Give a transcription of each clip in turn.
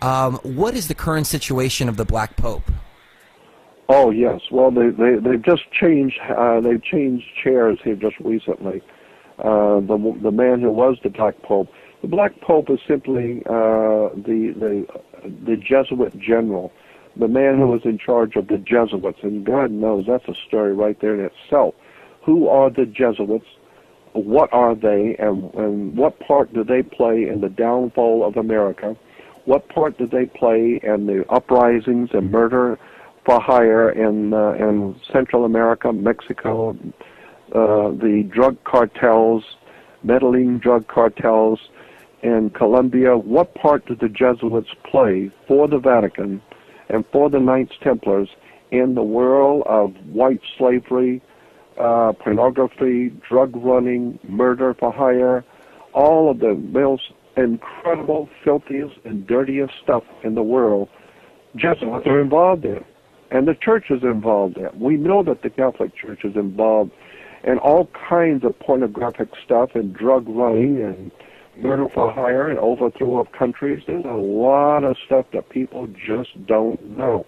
What is the current situation of the Black Pope? Oh yes, well they've just changed. They've changed chairs here just recently. The man who was the Black Pope. The Black Pope is simply the Jesuit general, the man who was in charge of the Jesuits, and God knows that's a story right there in itself. Who are the Jesuits? What are they, and what part do they play in the downfall of America? What part do they play in the uprisings and murder for hire in Central America, Mexico, the drug cartels, Medellin drug cartels in Colombia? What part do the Jesuits play for the Vatican and for the Knights Templars in the world of white slavery, pornography, drug running, murder for hire, all of the most incredible, filthiest, and dirtiest stuff in the world? Jesuits are involved in, and the church is involved in. We know that the Catholic Church is involved in all kinds of pornographic stuff and drug running and murder for hire and overthrow of countries. There's a lot of stuff that people just don't know.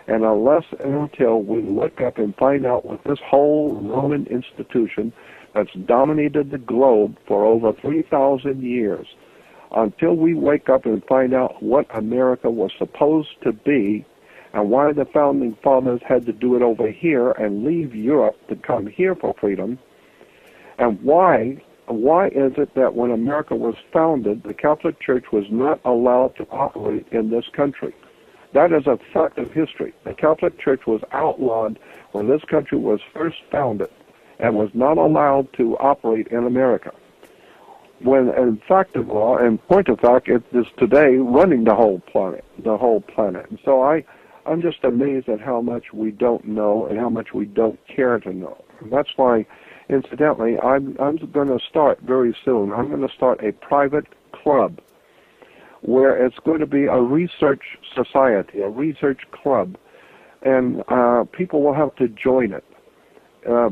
And unless and until we look up and find out what this whole Roman institution that's dominated the globe for over 3,000 years, until we wake up and find out what America was supposed to be and why the founding fathers had to do it over here and leave Europe to come here for freedom, and why is it that when America was founded, the Catholic Church was not allowed to operate in this country? That is a fact of history. The Catholic Church was outlawed when this country was first founded and was not allowed to operate in America. When, in fact of law, and point of fact, it is today running the whole planet. And so I'm just amazed at how much we don't know and how much we don't care to know. And that's why, incidentally, I'm going to start very soon. I'm going to start a private club where it's going to be a research society, a research club, and people will have to join it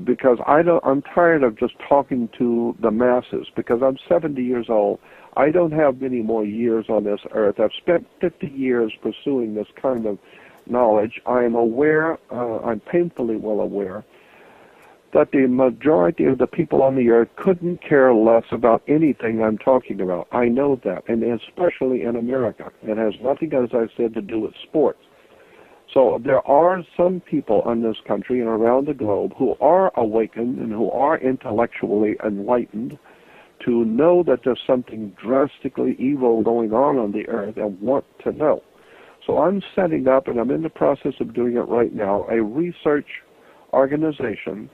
because I'm tired of just talking to the masses. Because I'm 70 years old, I don't have many more years on this earth. I've spent 50 years pursuing this kind of knowledge. I am aware, I'm painfully well aware, that the majority of the people on the earth couldn't care less about anything I'm talking about. I know that, and especially in America. It has nothing, as I said, to do with sports. So there are some people in this country and around the globe who are awakened and who are intellectually enlightened to know that there's something drastically evil going on the earth and want to know. So I'm setting up, and I'm in the process of doing it right now, a research organization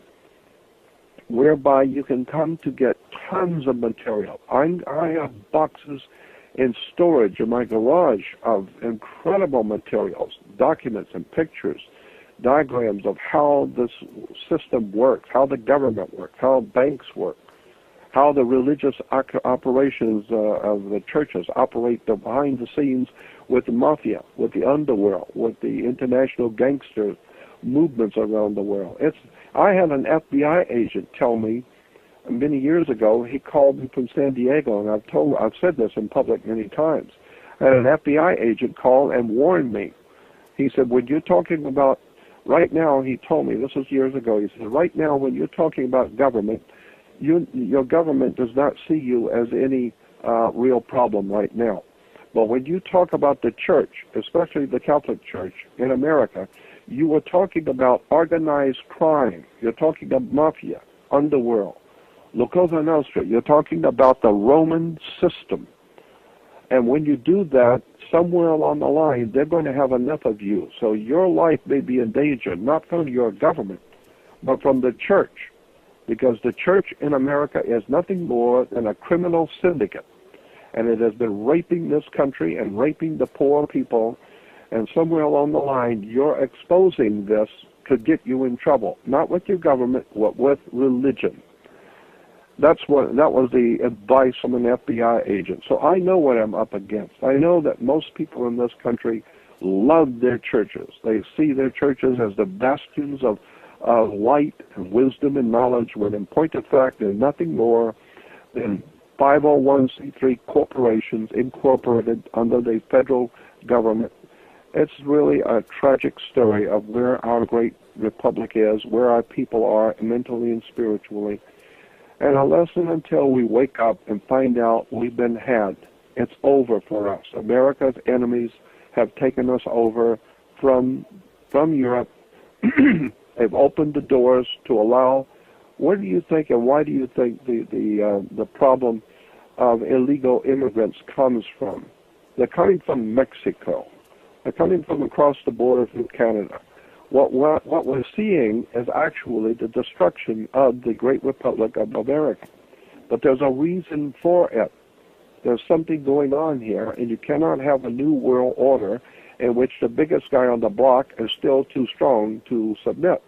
whereby you can come to get tons of material. I have boxes in storage in my garage of incredible materials, documents and pictures, diagrams of how this system works, how the government works, how banks work, how the religious operations of the churches operate behind the scenes with the mafia, with the underworld, with the international gangster movements around the world. I had an FBI agent tell me many years ago. He called me from San Diego, and I've said this in public many times. I had an FBI agent call and warn me. He said, when you're talking about, right now, he told me, this was years ago, he said, right now when you're talking about government, your government does not see you as any real problem right now. But when you talk about the church, especially the Catholic Church in America, you are talking about organized crime. You're talking about mafia, underworld, La Cosa Nostra. You're talking about the Roman system. And when you do that, somewhere along the line, they're going to have enough of you. So your life may be in danger, not from your government, but from the church. Because the church in America is nothing more than a criminal syndicate. And it has been raping this country and raping the poor people. And somewhere along the line, you're exposing this to get you in trouble. Not with your government, but with religion. That was the advice from an FBI agent. So I know what I'm up against. I know that most people in this country love their churches. They see their churches as the bastions of light and wisdom and knowledge, when in point of fact they're nothing more than 501c3 corporations incorporated under the federal government. It's really a tragic story of where our great republic is, where our people are mentally and spiritually. And unless and until we wake up and find out we've been had, it's over for us. America's enemies have taken us over from Europe. They've opened the doors to allow. Where do you think and why do you think the problem of illegal immigrants comes from? They're coming from Mexico. They're coming from across the border from Canada. What we're seeing is actually the destruction of the great republic of America. But there's a reason for it. There's something going on here, and you cannot have a new world order in which the biggest guy on the block is still too strong to submit.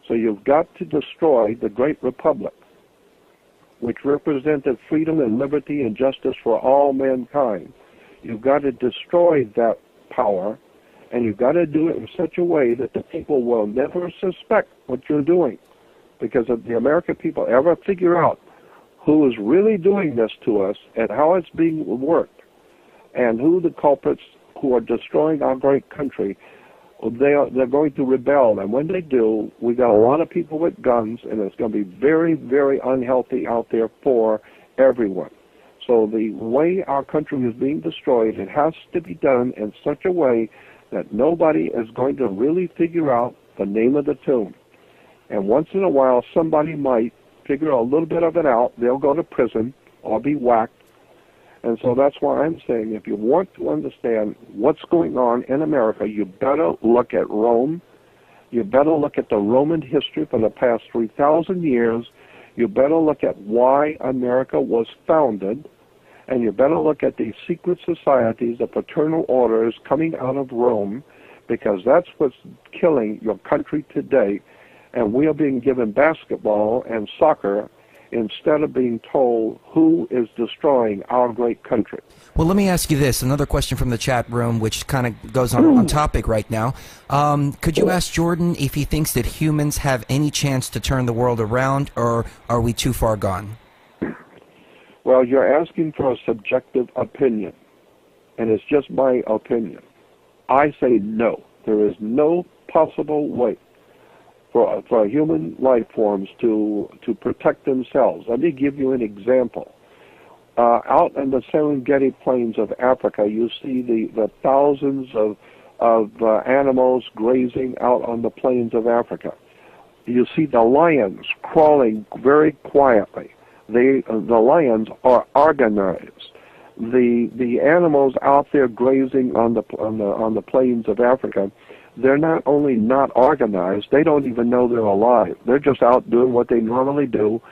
So you've got to destroy the great republic, which represented freedom and liberty and justice for all mankind. You've got to destroy that power, and you've got to do it in such a way that the people will never suspect what you're doing. Because if the American people ever figure out who is really doing this to us and how it's being worked, and who the culprits who are destroying our great country, they're going to rebel. And when they do, we got a lot of people with guns, and it's going to be very, very unhealthy out there for everyone. So the way our country is being destroyed, it has to be done in such a way that nobody is going to really figure out the name of the tune. And once in a while, somebody might figure a little bit of it out. They'll go to prison or be whacked. And so that's why I'm saying if you want to understand what's going on in America, you better look at Rome. You better look at the Roman history for the past 3,000 years. You better look at why America was founded. And you better look at the secret societies, the fraternal orders coming out of Rome, because that's what's killing your country today. And we are being given basketball and soccer instead of being told who is destroying our great country. Well, let me ask you this. Another question from the chat room, which kind of goes on topic right now. Could you ask Jordan if he thinks that humans have any chance to turn the world around, or are we too far gone? Well, you're asking for a subjective opinion, and it's just my opinion. I say no. There is no possible way for human life forms to protect themselves. Let me give you an example. Out in the Serengeti plains of Africa, you see the thousands of animals grazing out on the plains of Africa. You see the lions crawling very quietly. The lions are organized. The animals out there grazing on the plains of Africa, they're not only not organized, they don't even know they're alive. They're just out doing what they normally do,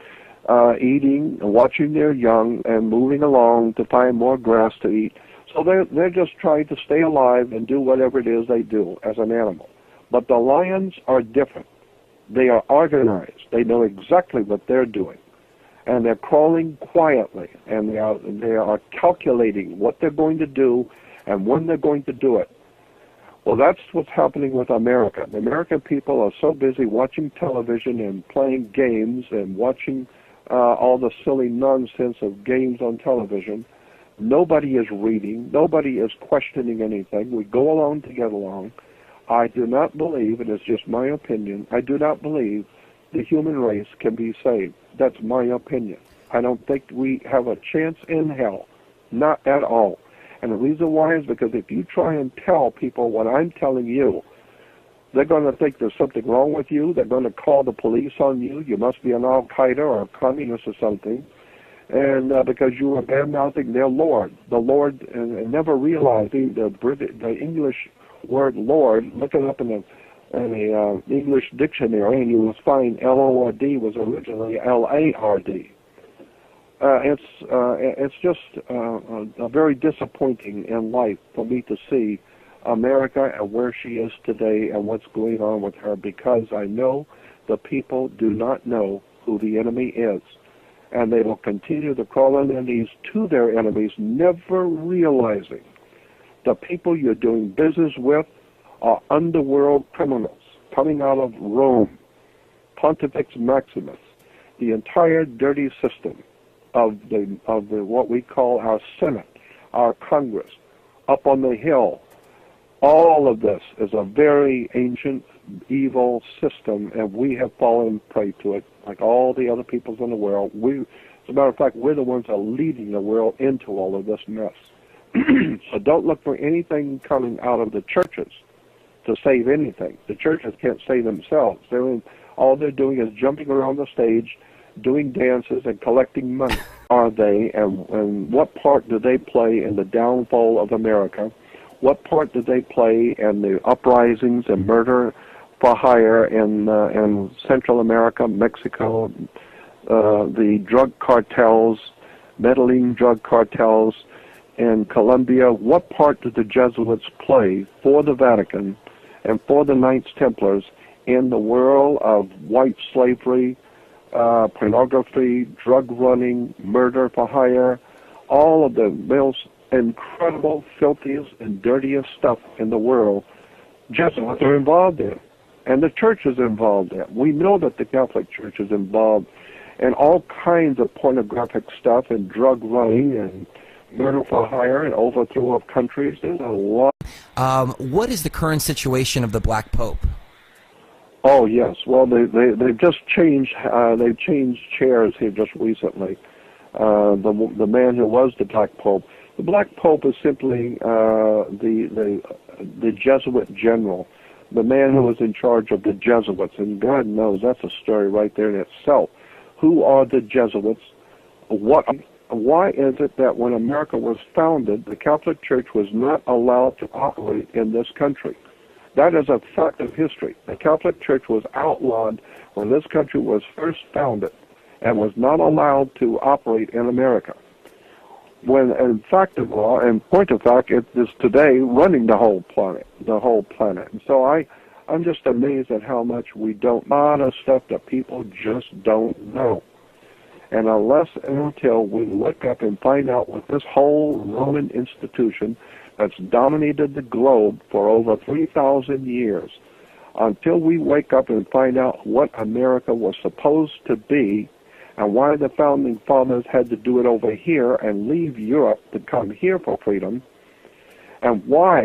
eating, watching their young, and moving along to find more grass to eat. So they're just trying to stay alive and do whatever it is they do as an animal. But the lions are different. They are organized. They know exactly what they're doing. And they're crawling quietly, and they are calculating what they're going to do and when they're going to do it. Well, that's what's happening with America. The American people are so busy watching television and playing games and watching all the silly nonsense of games on television. Nobody is reading. Nobody is questioning anything. We go along to get along. I do not believe, and it's just my opinion, I do not believe the human race can be saved. That's my opinion. I don't think we have a chance in hell. Not at all. And the reason why is because if you try and tell people what I'm telling you, they're going to think there's something wrong with you. They're going to call the police on you. You must be an Al-Qaeda or a communist or something. And because you are bad-mouthing their Lord. The Lord, and never realizing the English word Lord, look it up in the English dictionary, and you will find L-O-R-D was originally L-A-R-D. It's just very disappointing in life for me to see America and where she is today and what's going on with her, because I know the people do not know who the enemy is. And they will continue to crawl on their knees to their enemies, never realizing the people you're doing business with are underworld criminals coming out of Rome, Pontifex Maximus, the entire dirty system. of the what we call our Senate, our Congress, up on the hill. All of this is a very ancient, evil system, and we have fallen prey to it, like all the other peoples in the world. As a matter of fact, we're the ones that are leading the world into all of this mess. So don't look for anything coming out of the churches to save anything. The churches can't save themselves. All they're doing is jumping around the stage, doing dances, and collecting money. Are they, and what part do they play in the downfall of America? What part do they play in the uprisings and murder for hire in Central America, Mexico, the drug cartels, Medellin drug cartels in Colombia? What part do the Jesuits play for the Vatican and for the Knights Templars in the world of white slavery, pornography, drug running, murder for hire, all of the most incredible, filthiest, and dirtiest stuff in the world? Jesuits are involved in, and the church is involved in. We know that the Catholic Church is involved in all kinds of pornographic stuff and drug running and murder for hire and overthrow of countries. There's a lot. What is the current situation of the Black Pope? Oh yes, well they've just changed. They've changed chairs here just recently. The man who was the Black Pope. The Black Pope is simply the Jesuit general, the man who was in charge of the Jesuits, and God knows that's a story right there in itself. Who are the Jesuits? Why is it that when America was founded, the Catholic Church was not allowed to operate in this country? That is a fact of history. The Catholic Church was outlawed when this country was first founded and was not allowed to operate in America. When, in fact of law, and point of fact, it is today running the whole planet. And so I'm just amazed at how much we don't know. A lot of stuff that people just don't know. And unless and until we look up and find out what this whole Roman institution that's dominated the globe for over 3,000 years, until we wake up and find out what America was supposed to be, and why the founding fathers had to do it over here and leave Europe to come here for freedom, and why